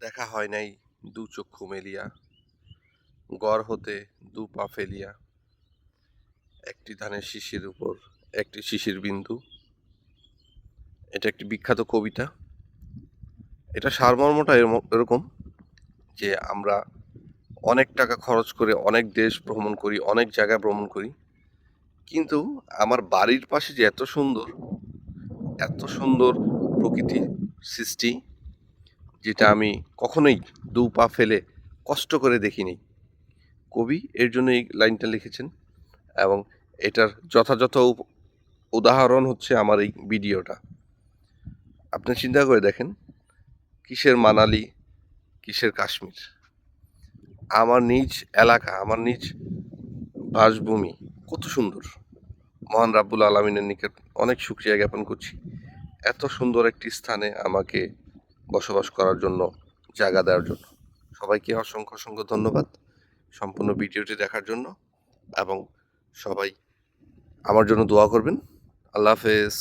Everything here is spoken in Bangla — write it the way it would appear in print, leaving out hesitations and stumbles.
দেখা হয় নাই দু চক্ষু মেলিয়া, গড় হতে দু পা ফেলিয়া, একটি ধানের শীষের উপর একটি শিশির বিন্দু। এটা একটি বিখ্যাত কবিতা। এটা সারমর্মটা এরকম যে আমরা অনেক টাকা খরচ করে অনেক দেশ ভ্রমণ করি, অনেক জায়গা ভ্রমণ করি, কিন্তু আমার বাড়ির পাশে যে এত সুন্দর প্রকৃতি সৃষ্টি, যেটা আমি কখনোই দু পা ফেলে কষ্ট করে দেখিনি। কবি এর জন্য এই লাইনটা লিখেছেন এবং এটার যথাযথ উদাহরণ হচ্ছে আমার এই ভিডিওটা। আপনি চিন্তা করে দেখেন, কিসের মানালি, কিসের কাশ্মীর। আমার নিজ এলাকা, আমার নিজ বাসভূমি কত সুন্দর। মহান রাব্বুল আলামিনের নিকট অনেক শুকরিয়া জ্ঞাপন করছি এত সুন্দর একটি স্থানে আমাকে বসবাস করার জন্য, জায়গা দেওয়ার জন্য। সবাইকে অসংখ্য অসংখ্য ধন্যবাদ সম্পূর্ণ ভিডিওটি দেখার জন্য, এবং সবাই আমার জন্য দোয়া করবেন। আল্লাহ হাফেজ।